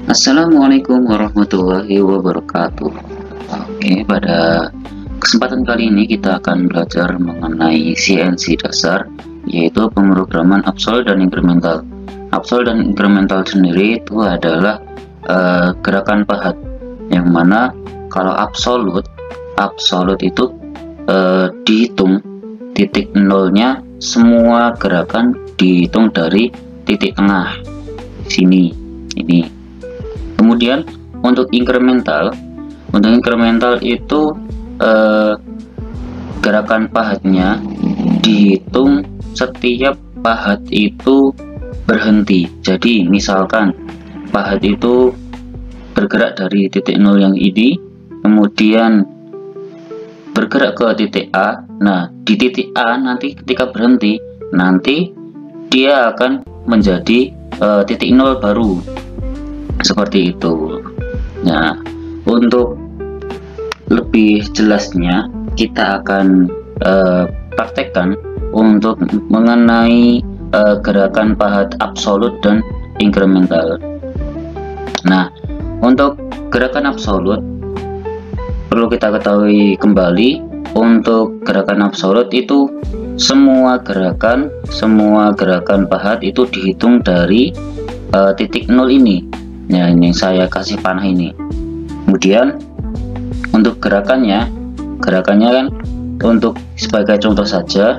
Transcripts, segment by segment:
Assalamualaikum warahmatullahi wabarakatuh. Oke, pada kesempatan kali ini kita akan belajar mengenai CNC dasar, yaitu pemrograman absolut dan incremental. Absolut dan incremental sendiri itu adalah gerakan pahat, yang mana kalau absolut itu dihitung titik nolnya, semua gerakan dihitung dari titik tengah sini ini. Kemudian untuk incremental itu gerakan pahatnya dihitung setiap pahat itu berhenti. Jadi misalkan pahat itu bergerak dari titik nol yang ini, kemudian bergerak ke titik A. Nah, di titik A nanti ketika berhenti, nanti dia akan menjadi titik nol baru, seperti itu. Nah, untuk lebih jelasnya kita akan praktekkan untuk mengenai gerakan pahat absolut dan incremental. Nah, untuk gerakan absolut perlu kita ketahui kembali, untuk gerakan absolut itu semua gerakan pahat itu dihitung dari titik nol ini. Nah, ini saya kasih panah ini. Kemudian untuk gerakannya kan, untuk sebagai contoh saja,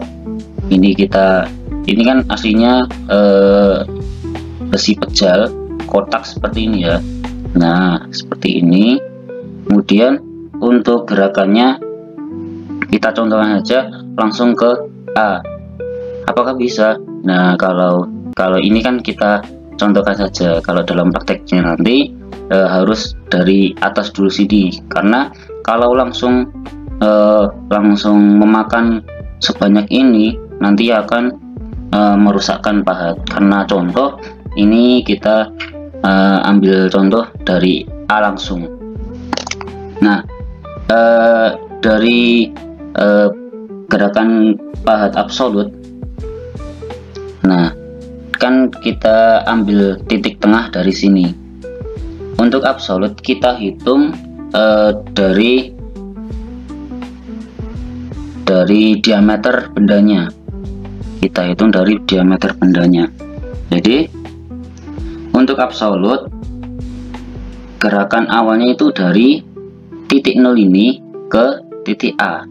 ini kan aslinya besi pejal kotak seperti ini ya. Nah, seperti ini. Kemudian untuk gerakannya kita contohkan saja langsung ke A. Apakah bisa? Nah, kalau ini kan kita contohkan saja. Kalau dalam prakteknya nanti harus dari atas dulu sini, karena kalau langsung memakan sebanyak ini nanti akan merusakkan pahat. Karena contoh ini kita ambil contoh dari A langsung. Nah, dari gerakan pahat absolut, nah kan kita ambil titik tengah dari sini. Untuk absolut kita hitung dari diameter bendanya. Kita hitung dari diameter bendanya. Jadi untuk absolut gerakan awalnya itu dari titik nol ini ke titik A.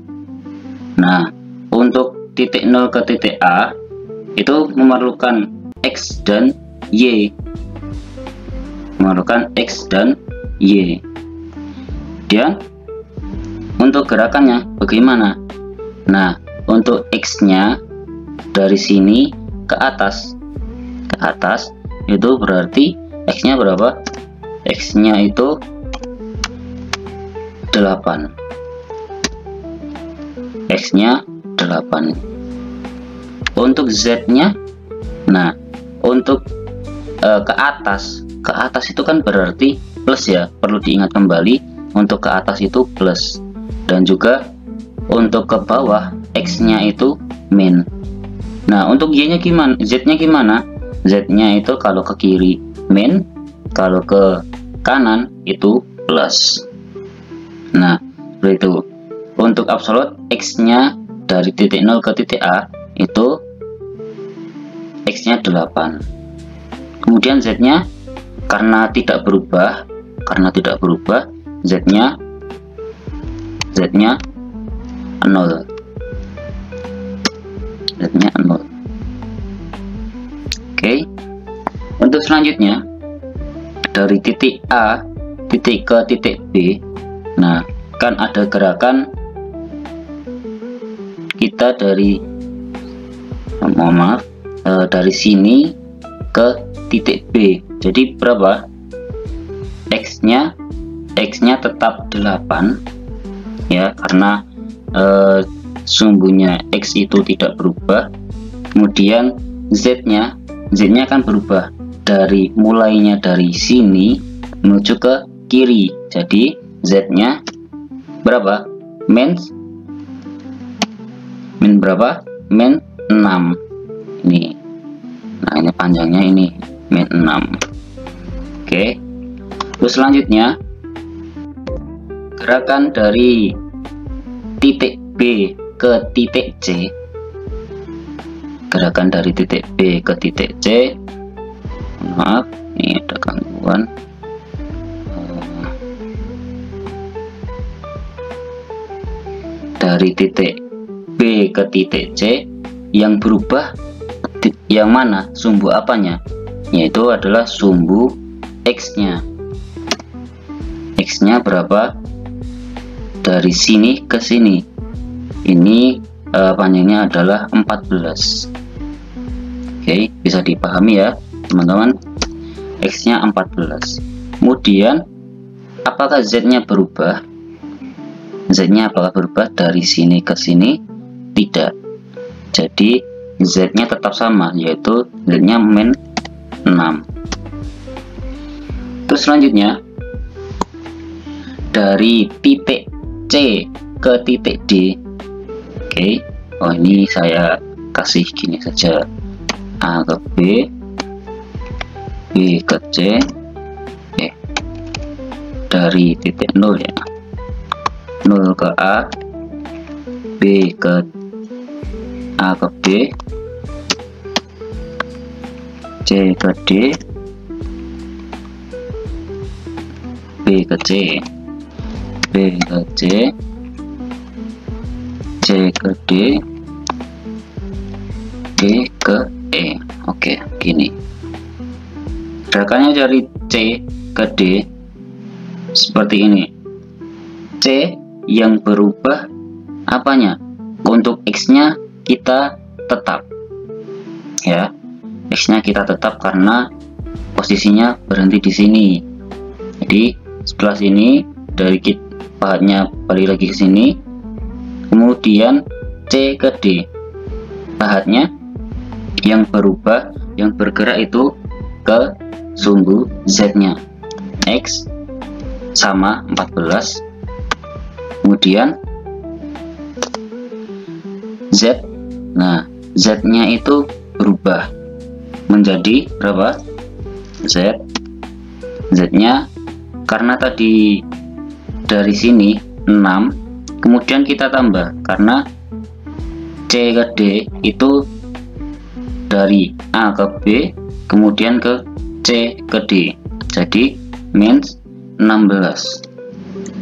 Nah, untuk titik nol ke titik A itu memerlukan X dan Y. Dan untuk gerakannya bagaimana? Nah, untuk X-nya dari sini ke atas itu berarti X-nya berapa? X-nya itu 8. X-nya 8. Untuk Z-nya, nah untuk ke atas itu kan berarti plus ya, perlu diingat kembali, untuk ke atas itu plus, dan juga untuk ke bawah X-nya itu min. Nah, untuk Y-nya gimana? Z-nya gimana? Z-nya itu kalau ke kiri min, kalau ke kanan itu plus. Nah, seperti itu. Untuk absolut X-nya dari titik 0 ke titik A itu X-nya 8. Kemudian Z-nya karena tidak berubah, Z-nya 0. Z-nya 0. Oke. Untuk selanjutnya dari titik A ke titik B. Nah, kan ada gerakan kita dari dari sini ke titik B. Jadi berapa? X-nya tetap 8 ya, karena sumbunya X itu tidak berubah. Kemudian Z-nya akan berubah, dari mulainya dari sini menuju ke kiri. Jadi Z-nya berapa? Min berapa? Min 6 ini. Nah, ini panjangnya ini min 6. Oke. Terus selanjutnya gerakan dari titik B ke titik C, gerakan dari titik B ke titik C, maaf ini ada gangguan. Dari titik B ke titik C yang berubah yang mana, sumbu apanya, yaitu adalah sumbu X nya. X nya berapa? Dari sini ke sini ini panjangnya adalah 14. Oke, bisa dipahami ya teman-teman. X nya 14. Kemudian apakah Z nya berubah? Z nya apakah berubah dari sini ke sini? Tidak. Jadi Z nya tetap sama, yaitu Z nya min 6. Terus selanjutnya dari titik C ke titik D. Oke, oh ini saya kasih gini saja, A ke B, B ke C. Oke, dari titik 0 ya, 0 ke A, B ke A ke B, C ke D, B ke C, B ke C, C ke D, D ke E. Oke, gini gerakannya dari C ke D seperti ini. C yang berubah apanya? Untuk X nya kita tetap ya, X nya kita tetap karena posisinya berhenti di sini. Jadi setelah sini dari pahatnya balik lagi ke sini, kemudian C ke D, pahatnya yang berubah, yang bergerak itu ke sumbu Z nya. X sama 14, kemudian Z. Nah, Z nya itu berubah menjadi berapa? Z. Z nya karena tadi dari sini 6, kemudian kita tambah karena C ke D itu dari A ke B kemudian ke C ke D, jadi min 16.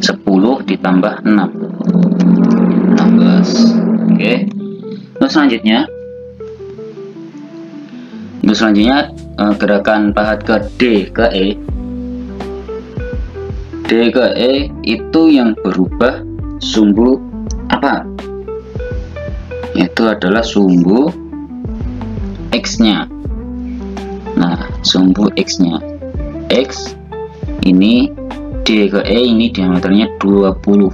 10 ditambah 6, 16. Oke, terus selanjutnya gerakan pahat ke D ke E. D ke E itu yang berubah sumbu apa? Itu adalah sumbu X nya. Nah, sumbu X nya, X ini D ke E ini diameternya 20,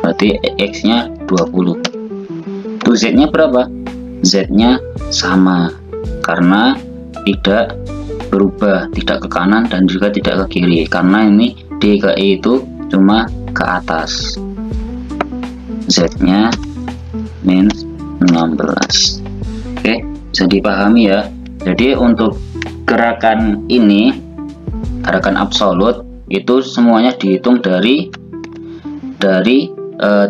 berarti X nya 20. Tuh Z nya berapa? Z nya sama karena tidak berubah, tidak ke kanan dan juga tidak ke kiri, karena ini D ke E itu cuma ke atas. Z nya min 16. Oke, bisa dipahami ya. Jadi untuk gerakan ini, gerakan absolut itu semuanya dihitung dari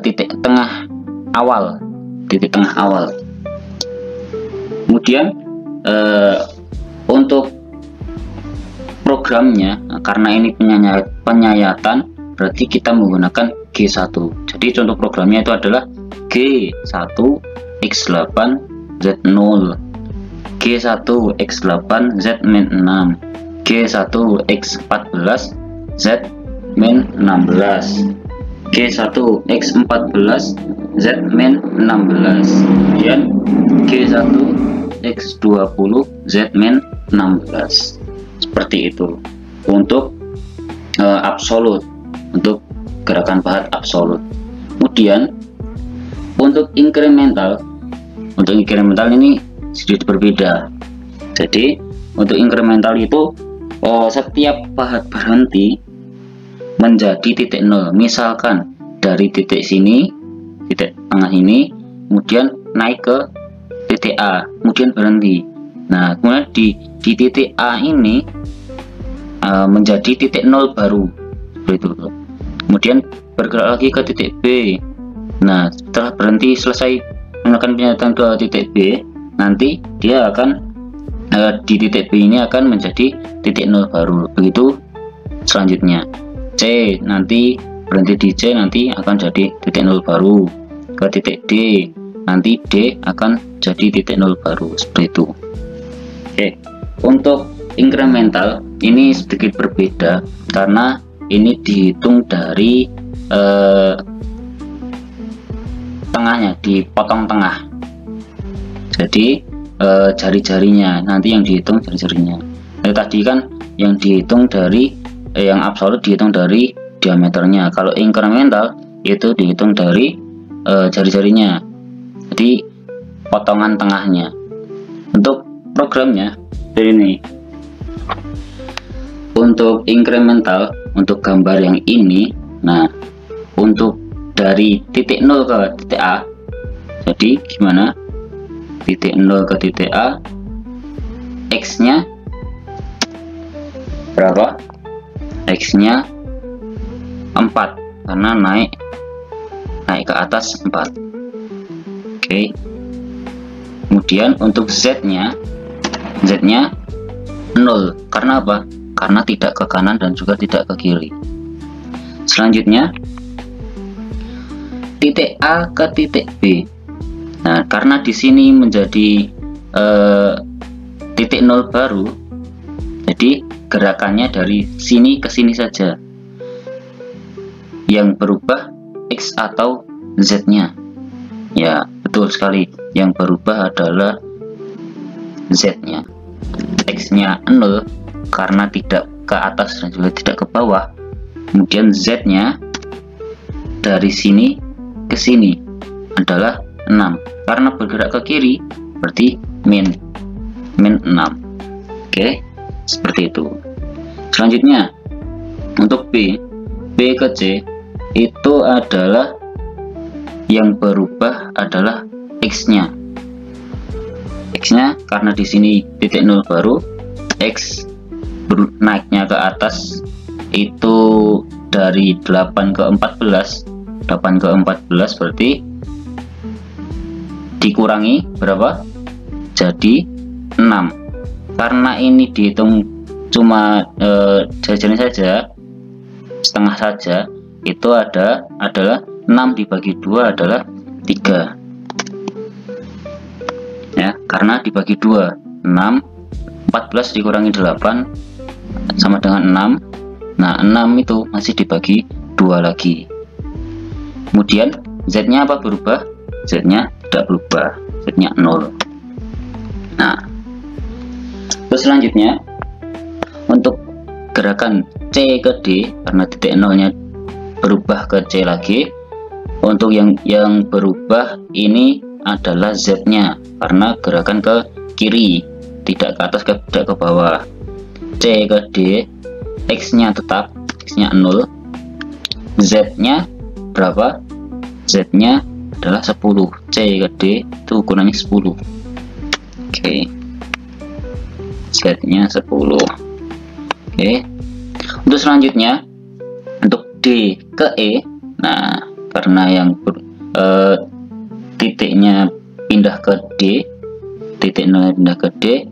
titik tengah awal, kemudian untuk programnya, karena ini penyayatan, berarti kita menggunakan G1. Jadi contoh programnya itu adalah G1 X8 Z0, G1 X8 Z min 6, G1 X14 Z min 16, G1 X14 Z min 16, kemudian G1 X20 Z min 16. Seperti itu untuk absolut, untuk gerakan pahat absolut. Kemudian untuk incremental ini sedikit berbeda. Jadi untuk incremental itu setiap pahat berhenti menjadi titik 0. Misalkan dari titik sini, titik tengah ini, kemudian naik ke titik A, kemudian berhenti. Nah, kemudian di titik A ini menjadi titik nol baru seperti itu. Kemudian bergerak lagi ke titik B. Nah, setelah berhenti selesai menggunakan penyedotan ke titik B, nanti dia akan di titik B ini akan menjadi titik nol baru. Begitu selanjutnya. C nanti berhenti di C, nanti akan jadi titik nol baru. Ke titik D, nanti D akan jadi titik nol baru, seperti itu. Oke, untuk incremental ini sedikit berbeda karena ini dihitung dari tengahnya, dipotong tengah. Jadi jari-jarinya nanti yang dihitung jari-jarinya. Tadi kan yang dihitung dari yang absolut dihitung dari diameternya. Kalau incremental itu dihitung dari jari-jarinya. Jadi potongan tengahnya. Untuk programnya ini. Untuk incremental, untuk gambar yang ini, nah untuk dari titik 0 ke titik A, jadi gimana? Titik 0 ke titik A, X nya berapa? X nya 4 karena naik ke atas 4. Oke. Kemudian untuk Z nya 0 karena apa? Karena tidak ke kanan dan juga tidak ke kiri. Selanjutnya titik A ke titik B. Nah, karena di sini menjadi titik 0 baru, jadi gerakannya dari sini ke sini saja. Yang berubah X atau Z-nya. Ya, betul sekali. Yang berubah adalah Z-nya. X-nya 0 karena tidak ke atas dan juga tidak ke bawah. Kemudian Z-nya dari sini ke sini adalah 6. Karena bergerak ke kiri berarti min 6. Oke, seperti itu. Selanjutnya untuk B ke C itu adalah yang berubah adalah X-nya. X-nya karena di sini titik 0 baru, X naiknya ke atas itu dari 8 ke 14. 8 ke 14 berarti dikurangi berapa? Jadi 6. Karena ini dihitung cuma jajan saja, setengah saja, itu adalah 6 dibagi 2 adalah 3. Ya, karena dibagi 2, 6, 14 dikurangi 8 sama dengan 6. Nah, 6 itu masih dibagi 2 lagi. Kemudian Z-nya apa berubah? Z-nya tidak berubah, Z-nya 0. Nah, terus selanjutnya untuk gerakan C ke D, karena titik 0-nya berubah ke C lagi. Untuk yang berubah ini adalah Z-nya karena gerakan ke kiri, tidak ke atas, tidak ke bawah. C ke D, X-nya tetap, X-nya 0. Z-nya berapa? Z-nya adalah 10. C ke D itu ukurannya 10. Oke. Z-nya 10. Oke. Untuk selanjutnya untuk D ke E. Nah, karena yang titiknya pindah ke D, titik 0 pindah ke D,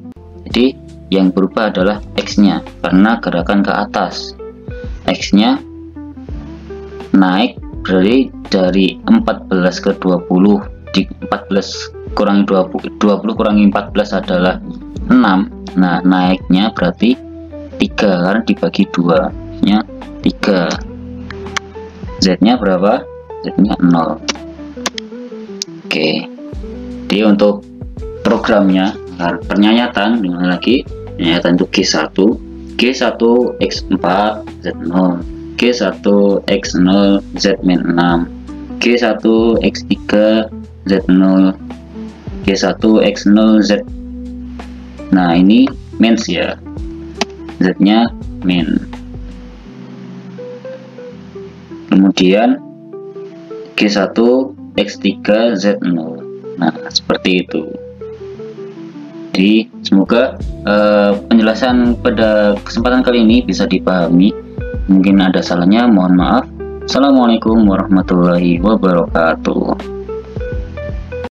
jadi yang berubah adalah X-nya karena gerakan ke atas. X-nya naik berarti dari 14 ke 20. Di 14 kurangi 20 kurangi 14 adalah 6. Nah, naiknya berarti 3 karena dibagi 2 nya 3. Z-nya berapa? Z-nya 0. Oke. Jadi untuk programnya pernyayatan dengan lagi pernyayatan untuk G1 X4 Z0, G1 X0 Z-6, G1 X3 Z0, G1 X0 Z. Nah, ini mens ya, Z-nya min. Kemudian G1 X3 Z0. Nah, seperti itu. Jadi semoga penjelasan pada kesempatan kali ini bisa dipahami. Mungkin ada salahnya, mohon maaf. Assalamualaikum warahmatullahi wabarakatuh.